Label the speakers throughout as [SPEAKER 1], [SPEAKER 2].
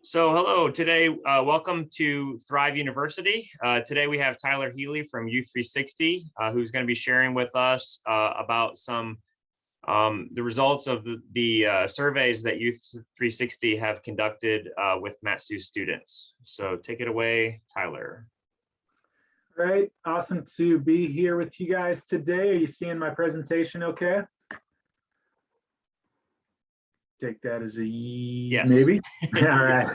[SPEAKER 1] So hello, today, welcome to Thrive University. Today we have Tyler Healy from Youth 360, who's going to be sharing with us about some the results of the surveys that Youth 360 have conducted with Matsu students. So take it away, Tyler.
[SPEAKER 2] All right, awesome to be here with you guys today. Are you seeing my presentation okay? Take that as a
[SPEAKER 1] yes.
[SPEAKER 2] Maybe. All right.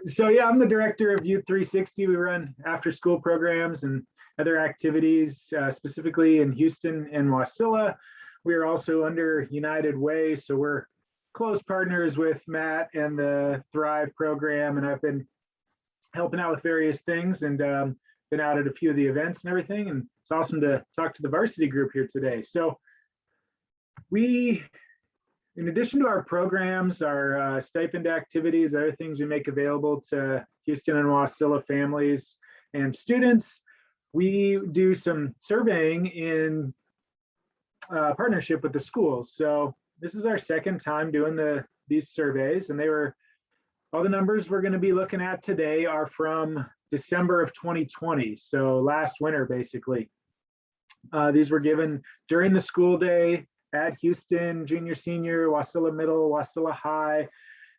[SPEAKER 2] So yeah, I'm the director of Youth 360. We run after school programs and other activities, specifically in Houston and Wasilla. We are also under United Way, so we're close partners with Matt and the Thrive program, and I've been helping out with various things and been out at a few of the events and everything. And it's awesome to talk to the varsity group here today. So in addition to our programs, our stipend activities, other things we make available to Houston and Wasilla families and students, we do some surveying in partnership with the schools. So this is our second time doing these surveys, and all the numbers we're going to be looking at today are from December of 2020, so last winter basically. These were given during the school day at Houston Junior, Senior, Wasilla Middle, Wasilla High,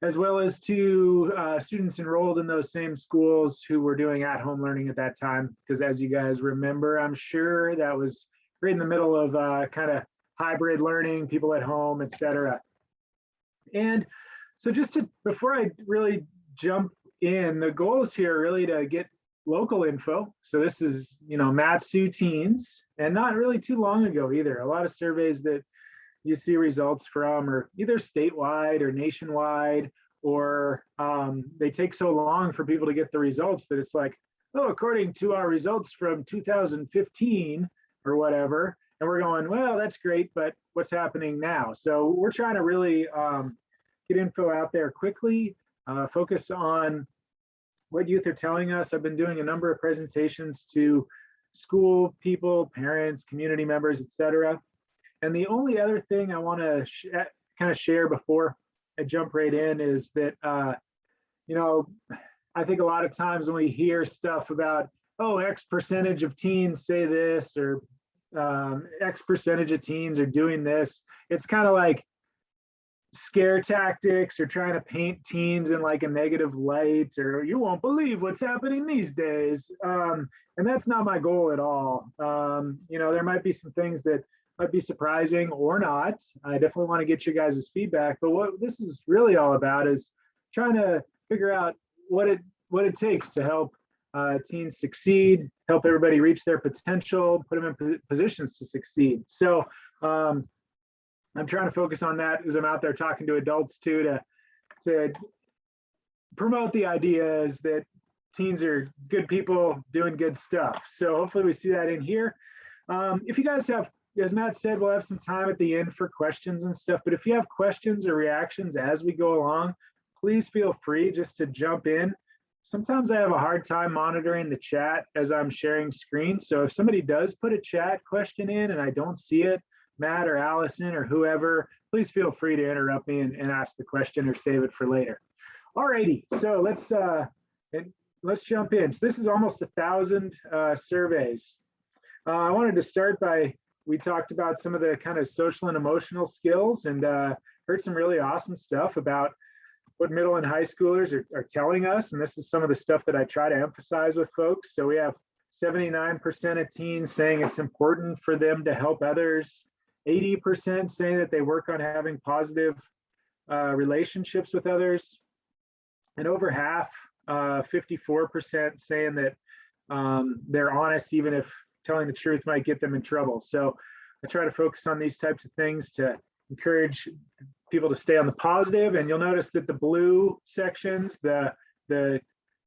[SPEAKER 2] as well as to students enrolled in those same schools who were doing at-home learning at that time. Because as you guys remember, I'm sure that was right in the middle of kind of hybrid learning, people at home, etc. And so before I really jump in, the goal is here really to get local info. So this is, Matsu teens, and not really too long ago either. A lot of surveys that you see results from are either statewide or nationwide, or they take so long for people to get the results that it's like, oh, according to our results from 2015 or whatever, and we're going, well, that's great, but what's happening now? So we're trying to really get info out there quickly, focus on what youth are telling us. I've been doing a number of presentations to school people, parents, community members, etc. And the only other thing I want to kind of share before I jump right in is that, I think a lot of times when we hear stuff about, oh, X percentage of teens say this, or X percentage of teens are doing this, it's kind of like scare tactics or trying to paint teens in like a negative light, or you won't believe what's happening these days. And that's not my goal at all. There might be some things that might be surprising or not. I definitely want to get you guys' feedback, but what this is really all about is trying to figure out what it takes to help teens succeed, help everybody reach their potential, put them in positions to succeed. So I'm trying to focus on that as I'm out there talking to adults too, to promote the ideas that teens are good people doing good stuff. So hopefully we see that in here. If you guys have, as Matt said, we'll have some time at the end for questions and stuff, but if you have questions or reactions as we go along, please feel free just to jump in. Sometimes I have a hard time monitoring the chat as I'm sharing screen. So if somebody does put a chat question in and I don't see it, Matt or Allison or whoever, please feel free to interrupt me and ask the question or save it for later. Alrighty, so let's jump in. So this is almost 1,000 surveys. I wanted to start by, we talked about some of the kind of social and emotional skills, and heard some really awesome stuff about what middle and high schoolers are telling us. And this is some of the stuff that I try to emphasize with folks. So we have 79% of teens saying it's important for them to help others, 80% saying that they work on having positive relationships with others, and over half, 54% saying that they're honest even if telling the truth might get them in trouble. So I try to focus on these types of things to encourage people to stay on the positive. And you'll notice that the blue sections, the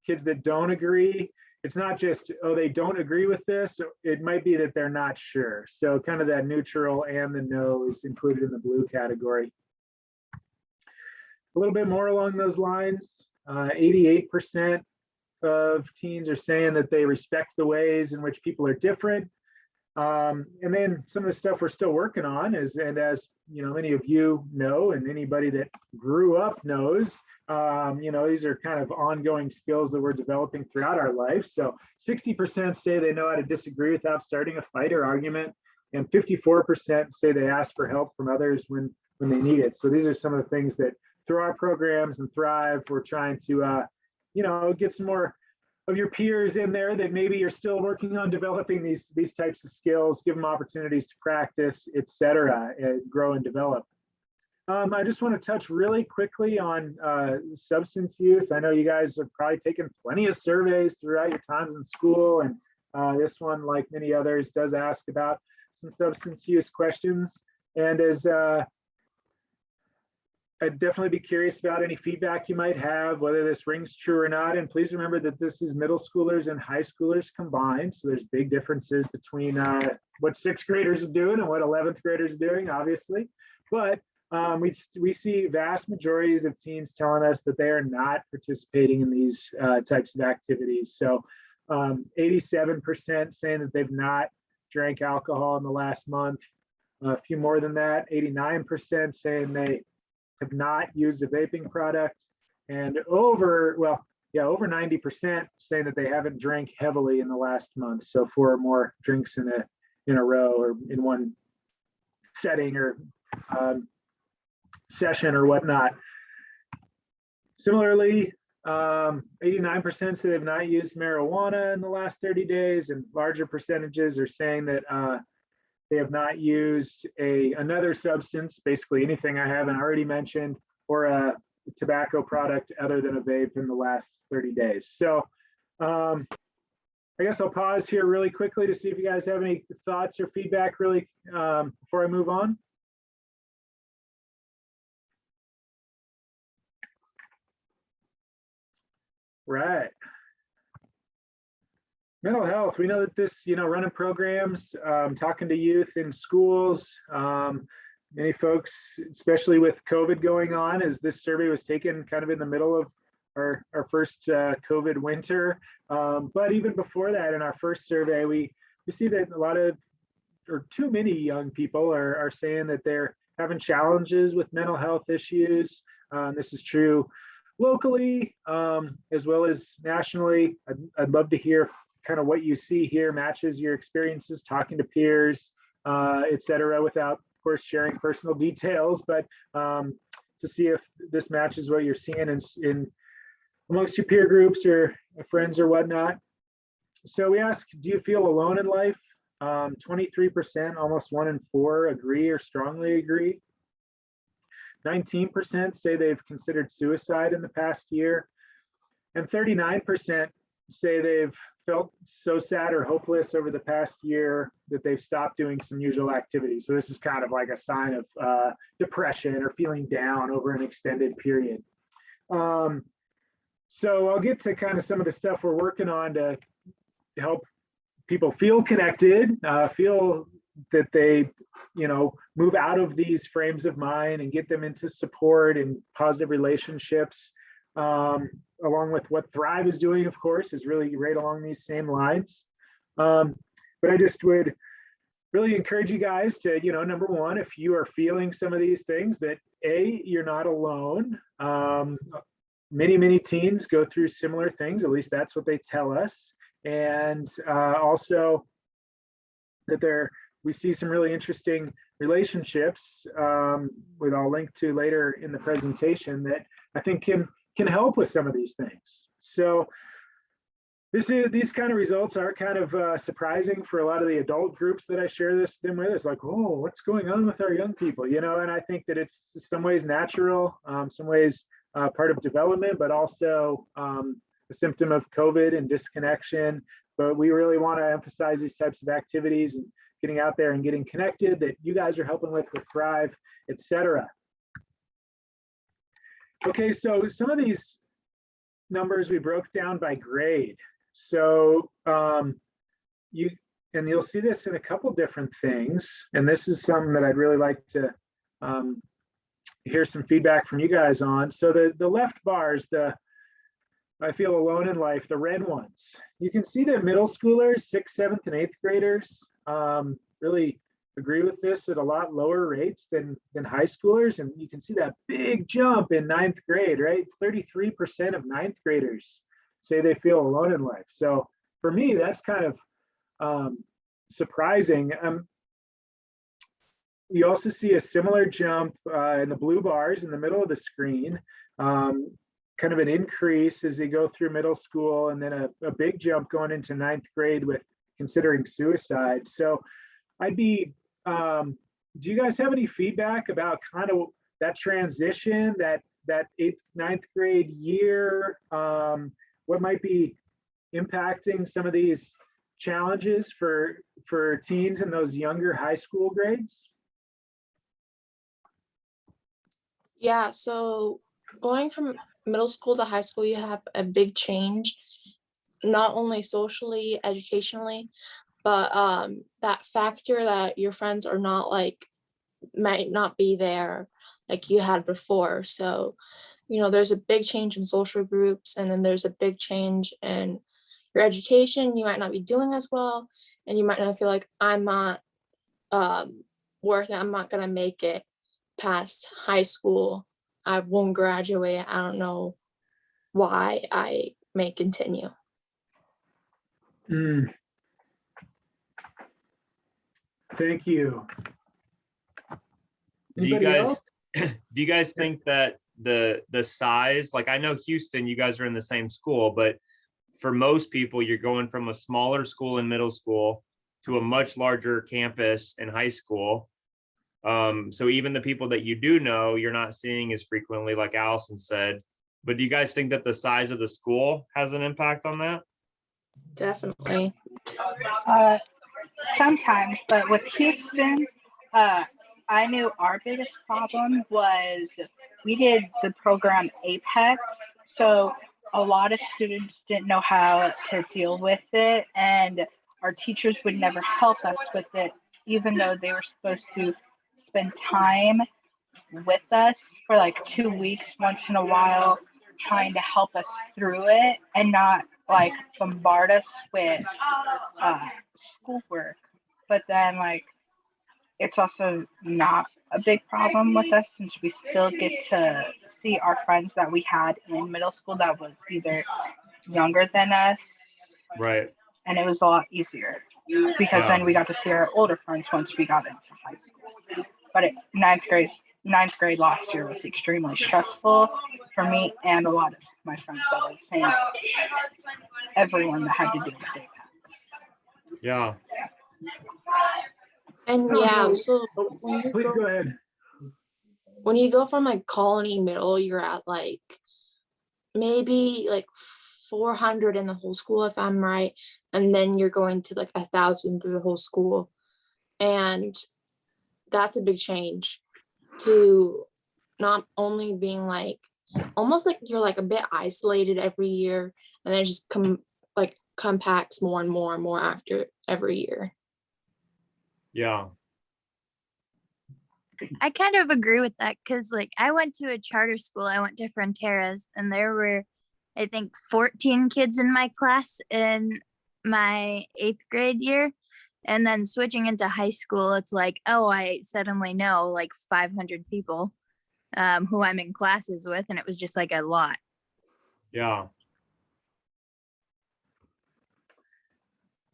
[SPEAKER 2] kids that don't agree, it's not just, oh, they don't agree with this. It might be that they're not sure. So kind of that neutral and the no is included in the blue category. A little bit more along those lines, 88% of teens are saying that they respect the ways in which people are different. And then some of the stuff we're still working on is, and as many of you know, and anybody that grew up knows, these are kind of ongoing skills that we're developing throughout our life. So 60% say they know how to disagree without starting a fight or argument, and 54% say they ask for help from others when they need it. So these are some of the things that through our programs and Thrive, we're trying to, get some more of your peers in there that maybe you're still working on developing these types of skills, give them opportunities to practice, et cetera, and grow and develop. I just want to touch really quickly on substance use. I know you guys have probably taken plenty of surveys throughout your times in school, and this one, like many others, does ask about some substance use questions. And as I'd definitely be curious about any feedback you might have, whether this rings true or not. And please remember that this is middle schoolers and high schoolers combined. So there's big differences between what sixth graders are doing and what 11th graders are doing, obviously. But we see vast majorities of teens telling us that they are not participating in these types of activities. So 87% saying that they've not drank alcohol in the last month. A few more than that, 89% saying they have not used a vaping product, and over 90% saying that they haven't drank heavily in the last month. So 4 or more drinks in a row or in one setting or session or whatnot. Similarly, 89% say they've not used marijuana in the last 30 days, and larger percentages are saying that they have not used another substance, basically anything I haven't already mentioned, or a tobacco product other than a vape in the last 30 days. So I guess I'll pause here really quickly to see if you guys have any thoughts or feedback really before I move on. Right. Mental health, we know that this, running programs, talking to youth in schools, many folks, especially with COVID going on, as this survey was taken kind of in the middle of our first COVID winter. But even before that, in our first survey, we see that a lot of, or too many young people are saying that they're having challenges with mental health issues. This is true locally, as well as nationally. I'd love to hear kind of what you see here matches your experiences talking to peers, et cetera, without, of course, sharing personal details, but to see if this matches what you're seeing in amongst your peer groups or friends or whatnot. So we ask, do you feel alone in life? 23%, almost 1 in 4 agree or strongly agree. 19% say they've considered suicide in the past year, and 39% say they've felt so sad or hopeless over the past year that they've stopped doing some usual activities. So this is kind of like a sign of depression or feeling down over an extended period. So I'll get to kind of some of the stuff we're working on to help people feel connected, feel that they, move out of these frames of mind and get them into support and positive relationships. Along with what Thrive is doing, of course, is really right along these same lines. But I just would really encourage you guys to, number one, if you are feeling some of these things, that you're not alone. Many teens go through similar things, at least that's what they tell us. And also that we see some really interesting relationships, which I'll link to later in the presentation, that I think can help with some of these things. So these kind of results are kind of surprising for a lot of the adult groups that I share them with. It's like, oh, what's going on with our young people? And I think that it's in some ways natural, some ways part of development, but also a symptom of COVID and disconnection. But we really want to emphasize these types of activities and getting out there and getting connected that you guys are helping with Thrive, et cetera. Okay, so some of these numbers we broke down by grade. So you'll see this in a couple different things, and this is something that I'd really like to hear some feedback from you guys on. So the left bars, I feel alone in life, the red ones. You can see that middle schoolers, 6th, 7th, and 8th graders really agree with this at a lot lower rates than high schoolers. And you can see that big jump in ninth grade, right? 33% of ninth graders say they feel alone in life. So for me, that's kind of surprising. You also see a similar jump in the blue bars in the middle of the screen, kind of an increase as they go through middle school, and then a big jump going into ninth grade with considering suicide. So I'd be, do you guys have any feedback about kind of that transition, that eighth, ninth grade year? What might be impacting some of these challenges for teens in those younger high school grades?
[SPEAKER 3] Yeah, so going from middle school to high school, you have a big change, not only socially, educationally, but that factor that your friends are not like, might not be there like you had before. So, there's a big change in social groups, and then there's a big change in your education. You might not be doing as well, and you might not feel like I'm not worth it. I'm not gonna make it past high school. I won't graduate. I don't know why I may continue.
[SPEAKER 2] Thank you.
[SPEAKER 1] Do you
[SPEAKER 2] Anybody
[SPEAKER 1] guys
[SPEAKER 2] else?
[SPEAKER 1] do you guys think that the size, like I know Houston, you guys are in the same school, but for most people, you're going from a smaller school in middle school to a much larger campus in high school. So even the people that you do know, you're not seeing as frequently, like Allison said. But do you guys think that the size of the school has an impact on that?
[SPEAKER 3] Definitely.
[SPEAKER 4] Sometimes, but with Houston, I knew our biggest problem was we did the program Apex, so a lot of students didn't know how to deal with it, and our teachers would never help us with it, even though they were supposed to spend time with us for like 2 weeks once in a while, trying to help us through it and not like bombard us with schoolwork. But then like it's also not a big problem with us since we still get to see our friends that we had in middle school that was either younger than us,
[SPEAKER 1] Right.
[SPEAKER 4] and it was a lot easier because then we got to see our older friends once we got into high school. But ninth grade last year was extremely stressful for me and a lot of my friends that were the same age. Everyone that had to do with it.
[SPEAKER 1] Yeah.
[SPEAKER 3] And yeah, so when you
[SPEAKER 2] Please go ahead.
[SPEAKER 3] when you go from like Colony Middle, you're at like maybe like 400 in the whole school, if I'm right. And then you're going to like 1,000 through the whole school. And that's a big change to not only being like, almost like you're like a bit isolated every year, and then it just compacts more and more and more after every year.
[SPEAKER 1] Yeah.
[SPEAKER 5] I kind of agree with that because like I went to a charter school. I went to Fronteras, and there were, I think, 14 kids in my class in my 8th grade year. And then switching into high school, it's like, oh, I suddenly know like 500 people who I'm in classes with. And it was just like a lot.
[SPEAKER 1] Yeah.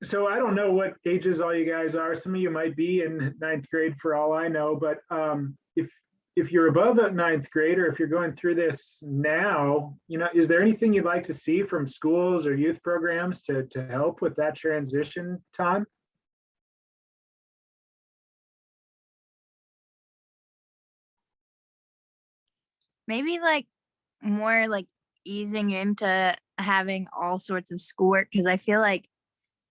[SPEAKER 2] So I don't know what ages all you guys are. Some of you might be in ninth grade for all I know, but if you're above that ninth grade, or if you're going through this now, is there anything you'd like to see from schools or youth programs to help with that transition time?
[SPEAKER 5] Maybe like more like easing into having all sorts of schoolwork, because I feel like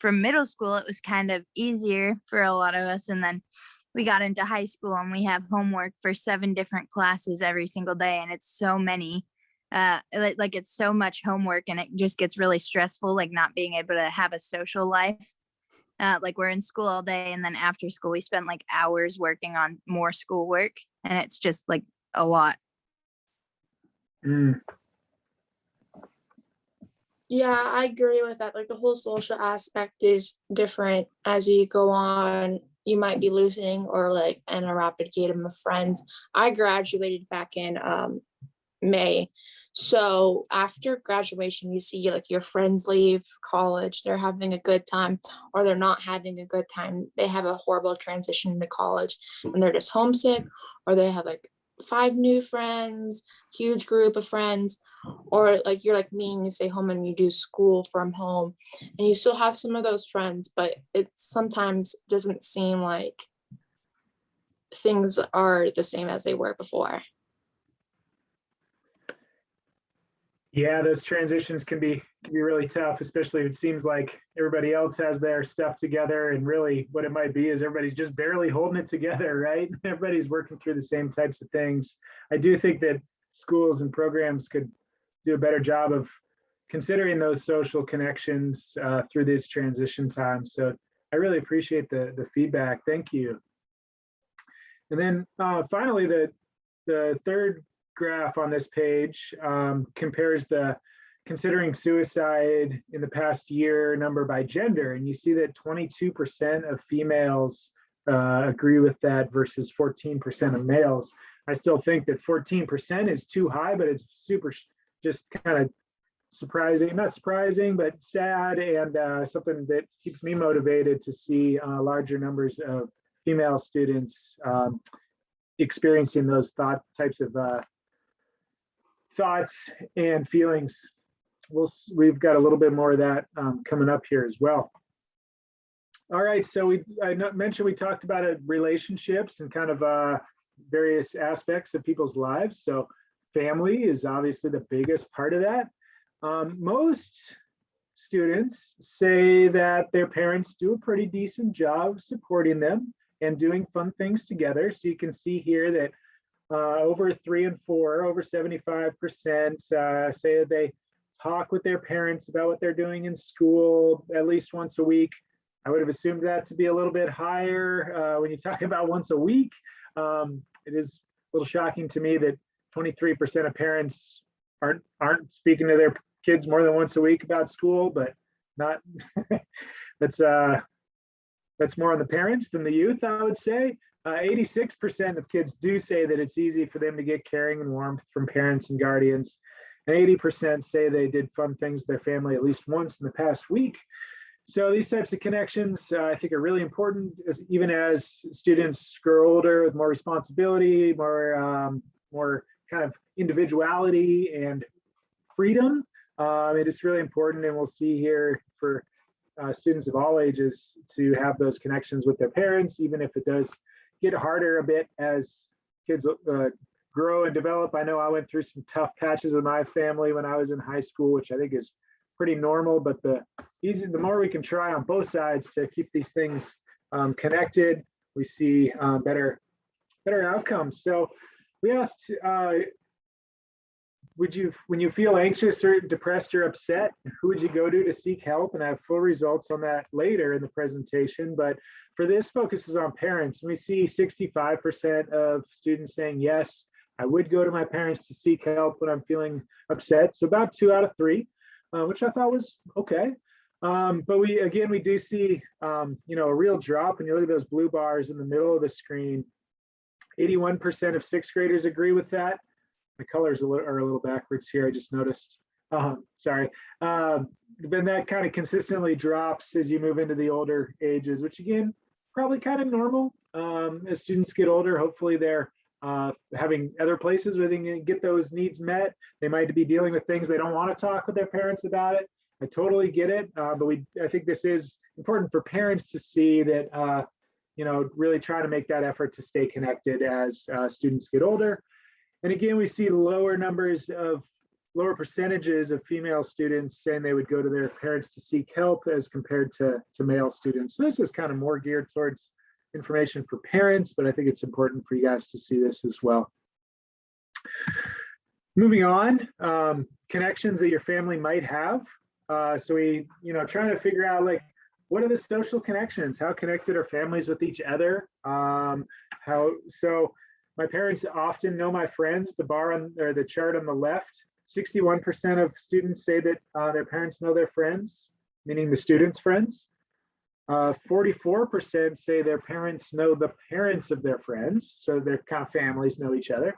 [SPEAKER 5] from middle school, it was kind of easier for a lot of us. And then we got into high school and we have homework for 7 different classes every single day. And it's so many, like it's so much homework, and it just gets really stressful, like not being able to have a social life. Like we're in school all day, and then after school, we spend like hours working on more schoolwork, and it's just like a lot.
[SPEAKER 3] Yeah, I agree with that. Like the whole social aspect is different as you go on. You might be losing or like in a rapid gate of friends. I graduated back in May. So after graduation, you see like your friends leave college, they're having a good time or they're not having a good time. They have a horrible transition into college and they're just homesick, or they have like 5 new friends, huge group of friends, or like you're like me and you stay home and you do school from home and you still have some of those friends, but it sometimes doesn't seem like things are the same as they were before.
[SPEAKER 2] Yeah, those transitions can be really tough, especially if it seems like everybody else has their stuff together, and really what it might be is everybody's just barely holding it together, right? Everybody's working through the same types of things. I do think that schools and programs could do a better job of considering those social connections through this transition time. So I really appreciate the feedback. Thank you. And then finally, the third graph on this page compares the considering suicide in the past year number by gender. And you see that 22% of females agree with that versus 14% of males. I still think that 14% is too high, but it's super just kind of surprising, not surprising, but sad, and something that keeps me motivated to see larger numbers of female students experiencing those types of thoughts and feelings. We've got a little bit more of that coming up here as well. All right, so I mentioned we talked about relationships and kind of various aspects of people's lives. So family is obviously the biggest part of that. Most students say that their parents do a pretty decent job supporting them and doing fun things together. So you can see here that over 3 and 4, over 75% say that they talk with their parents about what they're doing in school at least once a week. I would have assumed that to be a little bit higher when you talk about once a week. It is a little shocking to me that 23% of parents aren't speaking to their kids more than once a week about school, but not that's more on the parents than the youth, I would say. 86% of kids do say that it's easy for them to get caring and warmth from parents and guardians. And 80% say they did fun things with their family at least once in the past week. So these types of connections, I think, are really important, even as students grow older with more responsibility, more kind of individuality and freedom. It is really important, and we'll see here for students of all ages to have those connections with their parents, even if it does get harder a bit as kids grow and develop. I know I went through some tough patches with my family when I was in high school, which I think is pretty normal, but the more we can try on both sides to keep these things connected, we see better outcomes. So we asked, when you feel anxious or depressed or upset, who would you go to seek help? And I have full results on that later in the presentation, but for this focuses on parents. We see 65% of students saying, yes, I would go to my parents to seek help when I'm feeling upset. So about 2 out of 3, which I thought was okay. But we do see, a real drop. And you look at those blue bars in the middle of the screen, 81% of 6th graders agree with that. The colors are a little backwards here, I just noticed. Sorry. Then that kind of consistently drops as you move into the older ages, which again, probably kind of normal. As students get older, hopefully they're having other places where they can get those needs met. They might be dealing with things they don't want to talk with their parents about it. I totally get it, but I think this is important for parents to see that, really try to make that effort to stay connected as students get older. And again, we see lower percentages of female students saying they would go to their parents to seek help as compared to male students. So this is kind of more geared towards information for parents, but I think it's important for you guys to see this as well. Moving on, connections that your family might have. So we, trying to figure out what are the social connections? How connected are families with each other? So my parents often know my friends. The bar the chart on the left 61% of students say that their parents know their friends, meaning the students' friends. 44% say their parents know the parents of their friends, so their kind of families know each other.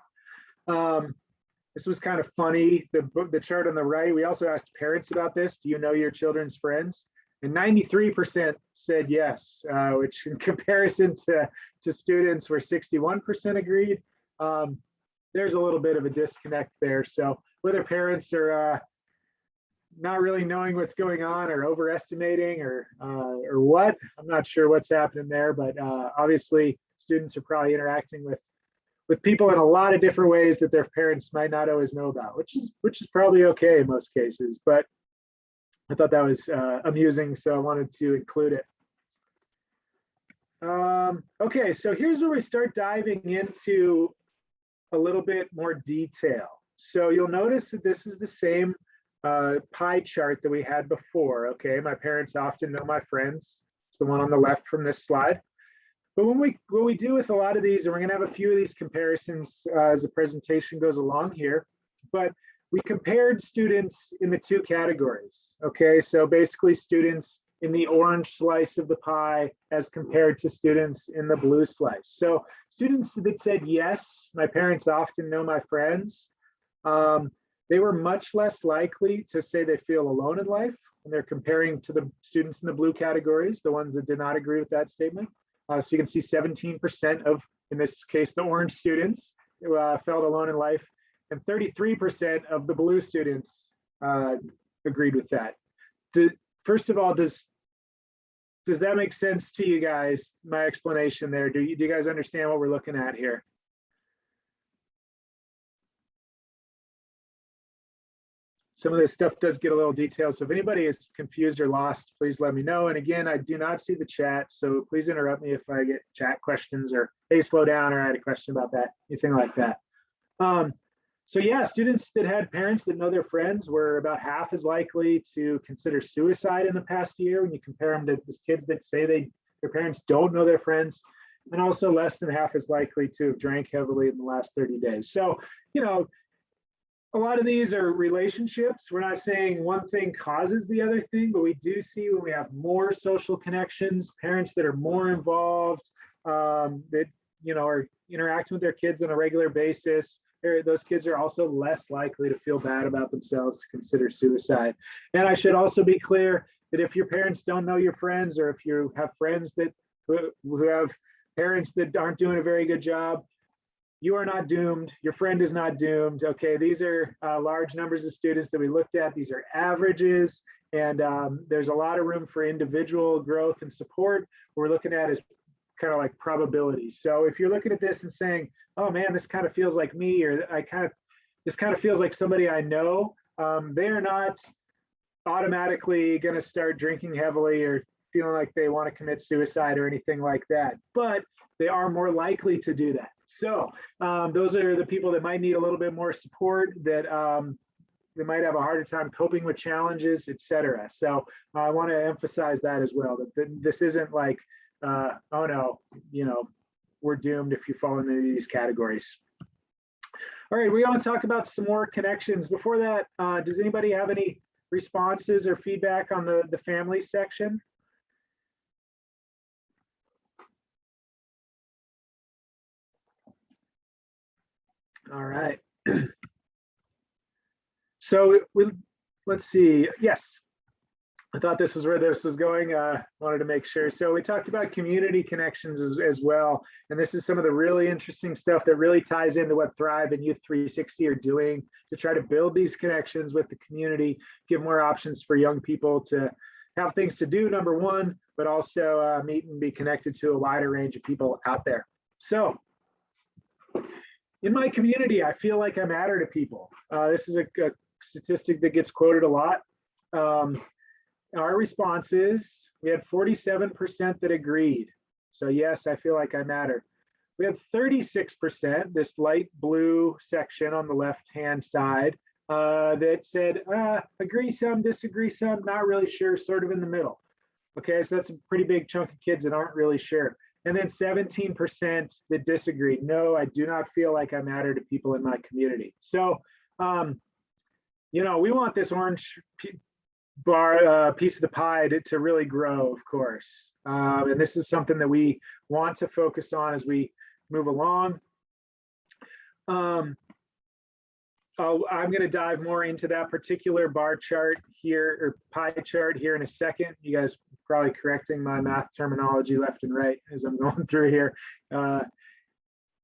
[SPEAKER 2] This was kind of funny. The chart on the right, we also asked parents about this. Do you know your children's friends? And 93% said yes, which in comparison to students where 61% agreed, there's a little bit of a disconnect there. So whether parents are not really knowing what's going on or overestimating or what, I'm not sure what's happening there, but obviously students are probably interacting with people in a lot of different ways that their parents might not always know about, which is probably okay in most cases. But I thought that was amusing, so I wanted to include it. Okay, so here's where we start diving into a little bit more detail. So you'll notice that this is the same pie chart that we had before. Okay, my parents often know my friends. It's the one on the left from this slide. But what we do with a lot of these, and we're going to have a few of these comparisons as the presentation goes along here, but we compared students in the two categories. Okay, so basically students in the orange slice of the pie as compared to students in the blue slice. So students that said, yes, my parents often know my friends, they were much less likely to say they feel alone in life when they're comparing to the students in the blue categories, the ones that did not agree with that statement. So you can see 17% of, in this case, the orange students felt alone in life, and 33% of the blue students agreed with that. First of all, does that make sense to you guys, my explanation there? Do you guys understand what we're looking at here? Some of this stuff does get a little detailed, so if anybody is confused or lost, please let me know. And again, I do not see the chat, so please interrupt me if I get chat questions or, hey, slow down, or I had a question about that, anything like that. So yeah, students that had parents that know their friends were about half as likely to consider suicide in the past year when you compare them to the kids that say their parents don't know their friends, and also less than half as likely to have drank heavily in the last 30 days. So, you know, a lot of these are relationships. We're not saying one thing causes the other thing, but we do see when we have more social connections, parents that are more involved, that, you know, are interacting with their kids on a regular basis, those kids are also less likely to feel bad about themselves to consider suicide. And I should also be clear that if your parents don't know your friends, or if you have friends that who have parents that aren't doing a very good job, you are not doomed. Your friend is not doomed. Okay, these are large numbers of students that we looked at. These are averages, and there's a lot of room for individual growth and support. What we're looking at is kind of like probabilities. So if you're looking at this and saying, oh man, this kind of feels like me, or this kind of feels like somebody I know, they are not automatically going to start drinking heavily or feeling like they want to commit suicide or anything like that, but they are more likely to do that. So those are the people that might need a little bit more support, that they might have a harder time coping with challenges, etc. So I want to emphasize that as well, that this isn't like, oh no, you know, we're doomed if you fall into these categories. All right, we want to talk about some more connections. Before that, does anybody have any responses or feedback on the family section? All right. So let's see. Yes, I thought this was where this was going. Wanted to make sure. So we talked about community connections as well. And this is some of the really interesting stuff that really ties into what Thrive and Youth 360 are doing to try to build these connections with the community, give more options for young people to have things to do, number one, but also meet and be connected to a wider range of people out there. So in my community, I feel like I matter to people. This is a statistic that gets quoted a lot. Our responses, we had 47% that agreed. So yes, I feel like I matter. We had 36%, this light blue section on the left-hand side, that said, agree some, disagree some, not really sure, sort of in the middle. Okay, so that's a pretty big chunk of kids that aren't really sure. And then 17% that disagreed. No, I do not feel like I matter to people in my community. So you know, we want this orange bar piece of the pie to really grow, of course. And this is something that we want to focus on as we move along. I'm going to dive more into that particular bar chart here, or pie chart here in a second. You guys probably correcting my math terminology left and right as I'm going through here.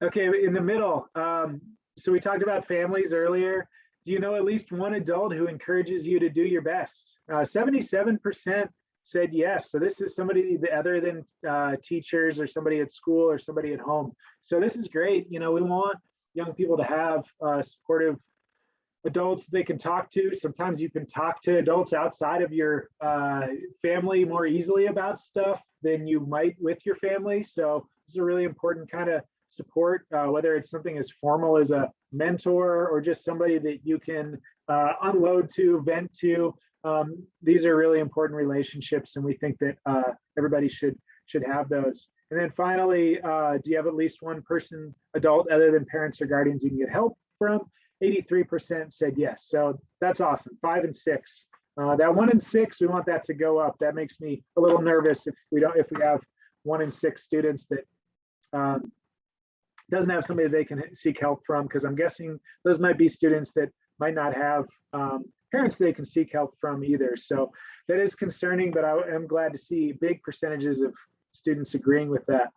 [SPEAKER 2] Okay, in the middle, so we talked about families earlier. Do you know at least one adult who encourages you to do your best? 77% said yes. So this is somebody other than teachers or somebody at school or somebody at home. So this is great. You know, we want young people to have supportive adults that they can talk to. Sometimes you can talk to adults outside of your family more easily about stuff than you might with your family. So this is a really important kind of support, whether it's something as formal as a mentor or just somebody that you can unload to, vent to. These are really important relationships, and we think that everybody should have those. And then finally, do you have at least one person, adult other than parents or guardians you can get help from? 83% said yes. So that's awesome. 5 and 6. That 1 and 6, we want that to go up. That makes me a little nervous if we have 1 in 6 students that doesn't have somebody they can seek help from, because I'm guessing those might be students that might not have parents they can seek help from either. So that is concerning, but I am glad to see big percentages of students agreeing with that.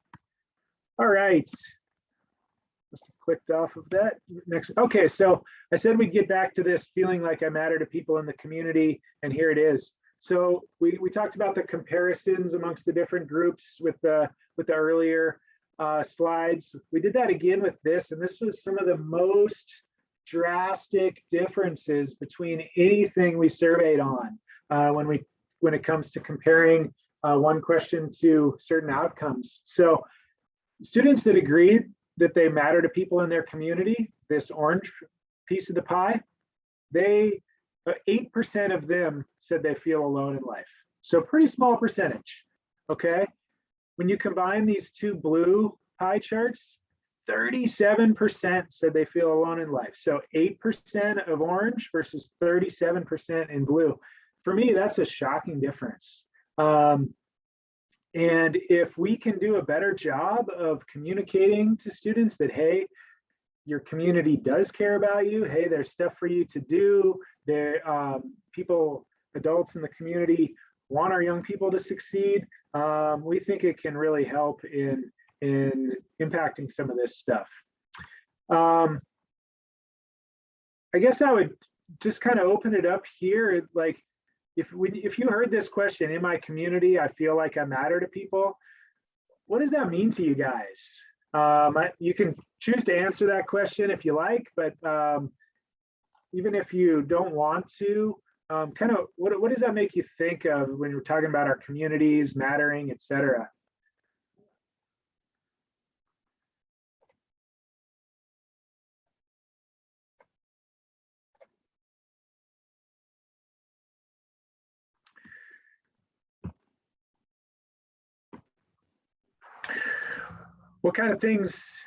[SPEAKER 2] All right. Must have clicked off of that. Next. Okay, so I said we'd get back to this feeling like I matter to people in the community, and here it is. So we talked about the comparisons amongst the different groups with the earlier slides. We did that again with this, and this was some of the most drastic differences between anything we surveyed on when it comes to comparing one question to certain outcomes. So students that agreed that they matter to people in their community, this orange piece of the pie, 8% of them said they feel alone in life. So pretty small percentage, okay? When you combine these two blue pie charts, 37% said they feel alone in life. So 8% of orange versus 37% in blue. For me, that's a shocking difference. And if we can do a better job of communicating to students that, hey, your community does care about you. Hey, there's stuff for you to do. There, adults in the community want our young people to succeed. We think it can really help in impacting some of this stuff. I guess I would just kind of open it up here. Like, if you heard this question, in my community, I feel like I matter to people. What does that mean to you guys? You can choose to answer that question if you like, but even if you don't want to, kind of what does that make you think of when we're talking about our communities mattering, et cetera? What kind of things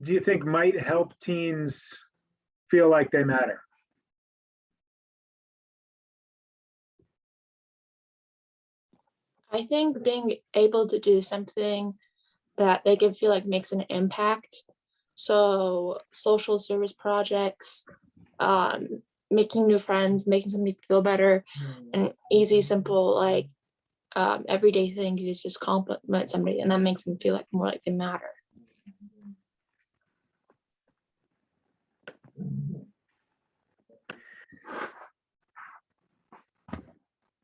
[SPEAKER 2] do you think might help teens feel like they matter?
[SPEAKER 3] I think being able to do something that they can feel like makes an impact. So social service projects, making new friends, making something feel better, and easy, simple, like everyday thing is just compliment somebody, and that makes them feel like more like they matter.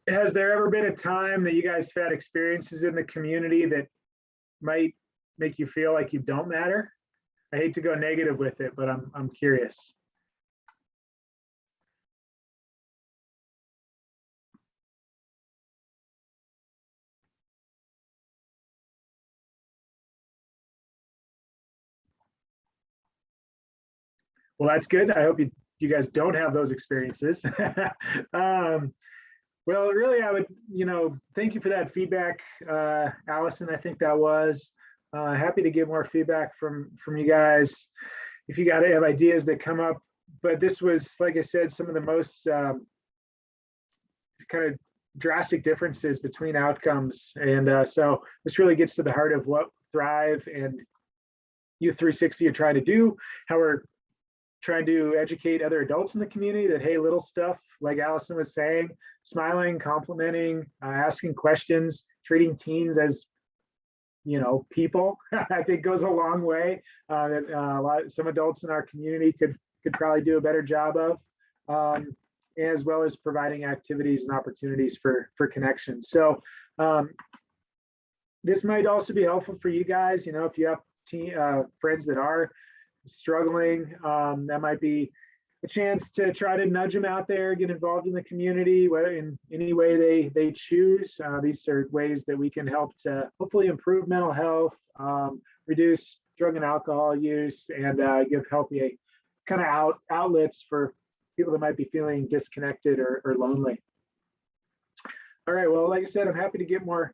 [SPEAKER 2] Has there ever been a time that you guys have had experiences in the community that might make you feel like you don't matter? I hate to go negative with it, but I'm curious. Well, that's good. I hope you guys don't have those experiences. Well, really, I would, thank you for that feedback, Allison. I think that was happy to get more feedback from you guys. If you got to have ideas that come up but this was, like I said, some of the most kind of drastic differences between outcomes. And so this really gets to the heart of what Thrive and Youth 360 are trying to do, how we're trying to educate other adults in the community that, hey, little stuff, like Allison was saying, smiling, complimenting, asking questions, treating teens as, people, I think goes a long way. Some adults in our community could probably do a better job of, as well as providing activities and opportunities for connection. So this might also be helpful for you guys. If you have friends that are struggling, that might be a chance to try to nudge them out there, get involved in the community, whether in any way they choose. These are ways that we can help to hopefully improve mental health, reduce drug and alcohol use, and give healthy kind of outlets for people that might be feeling disconnected or lonely. All right, well, like I said, I'm happy to get more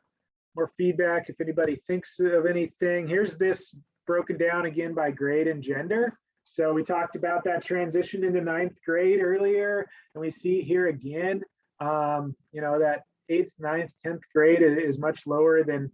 [SPEAKER 2] feedback if anybody thinks of anything. Here's this broken down again by grade and gender. So we talked about that transition into 9th grade earlier, and we see here again, that 8th, 9th, 10th grade is much lower than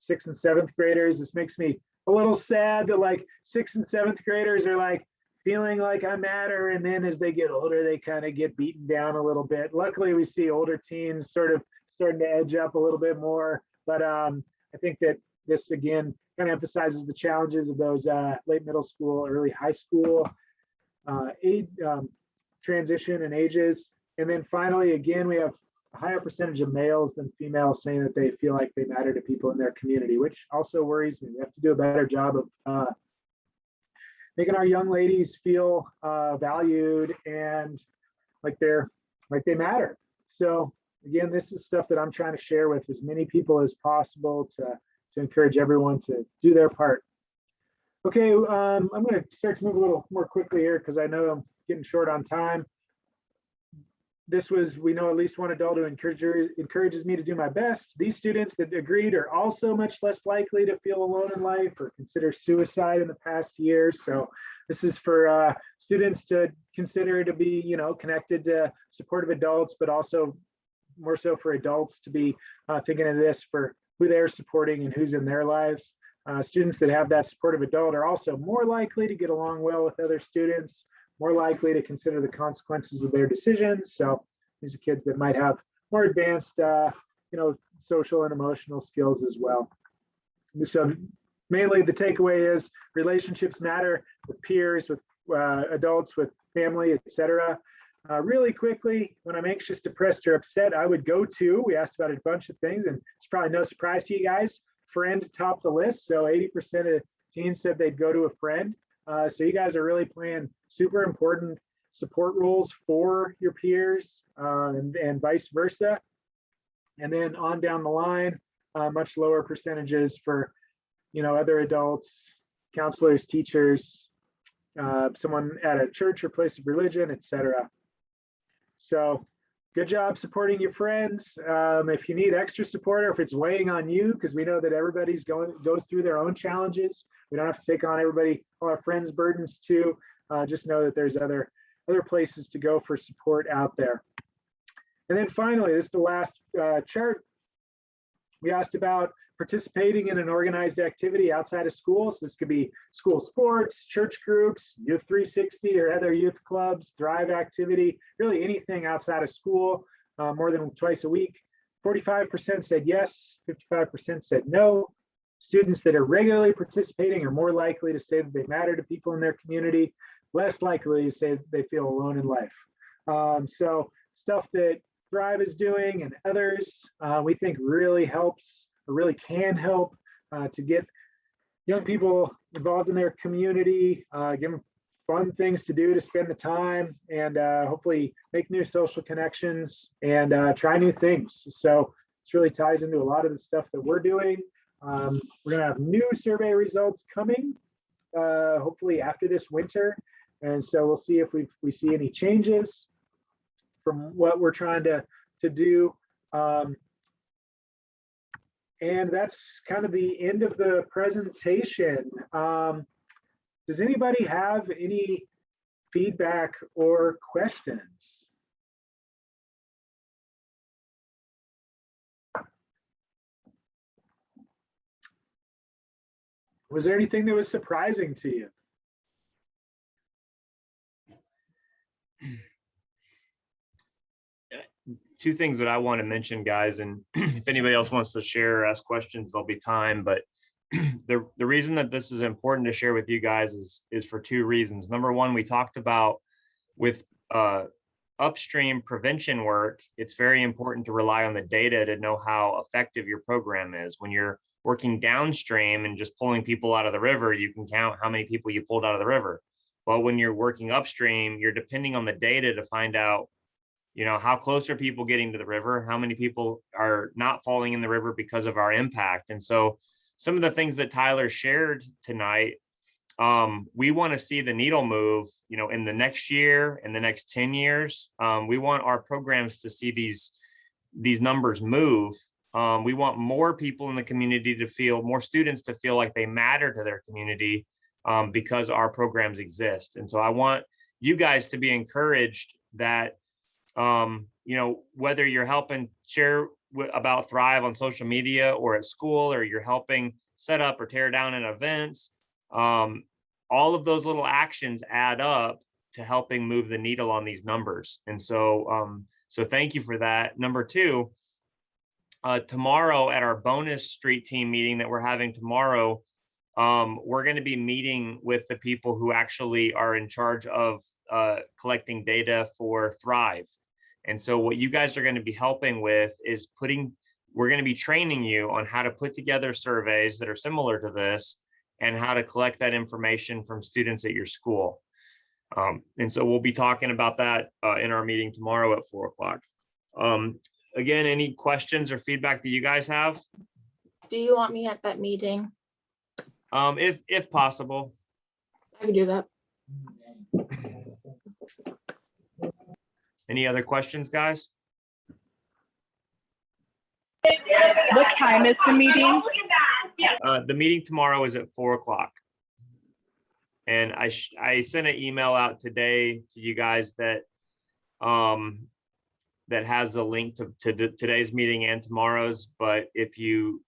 [SPEAKER 2] 6th and 7th graders. This makes me a little sad that like 6th and 7th graders are like feeling like I matter, and then as they get older, they kind of get beaten down a little bit. Luckily, we see older teens sort of starting to edge up a little bit more, but I think that this again kind of emphasizes the challenges of those late middle school, early high school age, transition and ages. And then finally, again, we have a higher percentage of males than females saying that they feel like they matter to people in their community, which also worries me. We have to do a better job of making our young ladies feel valued and like they matter. So again, this is stuff that I'm trying to share with as many people as possible to encourage everyone to do their part. Okay, I'm going to start to move a little more quickly here because I know I'm getting short on time. We know at least one adult who encourages me to do my best. These students that agreed are also much less likely to feel alone in life or consider suicide in the past year. So this is for students to consider to be, connected to supportive adults, but also more so for adults to be thinking of this for who they're supporting and who's in their lives. Students that have that supportive adult are also more likely to get along well with other students, more likely to consider the consequences of their decisions. So these are kids that might have more advanced, social and emotional skills as well. So mainly the takeaway is relationships matter with peers, with adults, with family, etc. Really quickly, when I'm anxious, depressed, or upset, I would go to, we asked about a bunch of things, and it's probably no surprise to you guys, friend topped the list. So 80% of teens said they'd go to a friend. So you guys are really playing super important support roles for your peers and vice versa. And then on down the line, much lower percentages for, other adults, counselors, teachers, someone at a church or place of religion, etc. So good job supporting your friends. If you need extra support or if it's weighing on you, because we know that everybody's goes through their own challenges. We don't have to take on all our friends' burdens too. Just know that there's other places to go for support out there. And then finally, this is the last chart. We asked about participating in an organized activity outside of school. So this could be school sports, church groups, Youth 360 or other youth clubs, Thrive activity, really anything outside of school, more than twice a week. 45% said yes, 55% said no. Students that are regularly participating are more likely to say that they matter to people in their community, less likely to say that they feel alone in life. So stuff that Thrive is doing and others, we think really helps, or really can help to get young people involved in their community, give them fun things to do to spend the time, and hopefully make new social connections and try new things. So this really ties into a lot of the stuff that we're doing. We're gonna have new survey results coming, hopefully after this winter. And so we'll see if we see any changes from what we're trying to do. And that's kind of the end of the presentation. Does anybody have any feedback or questions? Was there anything that was surprising to you?
[SPEAKER 1] Two things that I want to mention, guys, and if anybody else wants to share or ask questions, there'll be time. But the reason that this is important to share with you guys is for two reasons. Number one, we talked about with upstream prevention work, it's very important to rely on the data to know how effective your program is. When you're working downstream and just pulling people out of the river, you can count how many people you pulled out of the river. But when you're working upstream, you're depending on the data to find out, you know, how close are people getting to the river? How many people are not falling in the river because of our impact? And so some of the things that Tyler shared tonight, we want to see the needle move, you know, in the next year, in the next 10 years. We want our programs to see these numbers move. We want more people in the community to feel, more students to feel like they matter to their community because our programs exist. And so I want you guys to be encouraged that you know, whether you're helping share about Thrive on social media or at school, or you're helping set up or tear down in events, all of those little actions add up to helping move the needle on these numbers. And so, so thank you for that. Number two, tomorrow at our bonus street team meeting that we're having tomorrow, we're going to be meeting with the people who actually are in charge of collecting data for Thrive. And so what you guys are going to be helping with is we're going to be training you on how to put together surveys that are similar to this and how to collect that information from students at your school. And so we'll be talking about that in our meeting tomorrow at 4 o'clock. Again, any questions or feedback that you guys have?
[SPEAKER 3] Do you want me at that meeting?
[SPEAKER 1] If possible.
[SPEAKER 3] I can do that.
[SPEAKER 1] Any other questions, guys?
[SPEAKER 4] What time is the meeting?
[SPEAKER 1] The meeting tomorrow is at 4 o'clock. And I sent an email out today to you guys that that has a link to today's meeting and tomorrow's. But if you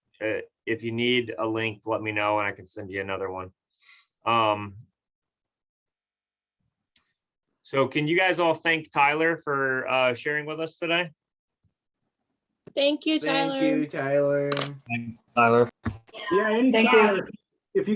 [SPEAKER 1] need a link, let me know and I can send you another one. So can you guys all thank Tyler for sharing with us today?
[SPEAKER 3] Thank you, Tyler.
[SPEAKER 6] Thank you, Tyler.
[SPEAKER 1] Tyler.
[SPEAKER 2] Yeah,
[SPEAKER 4] Thank you.
[SPEAKER 2] anytime. If you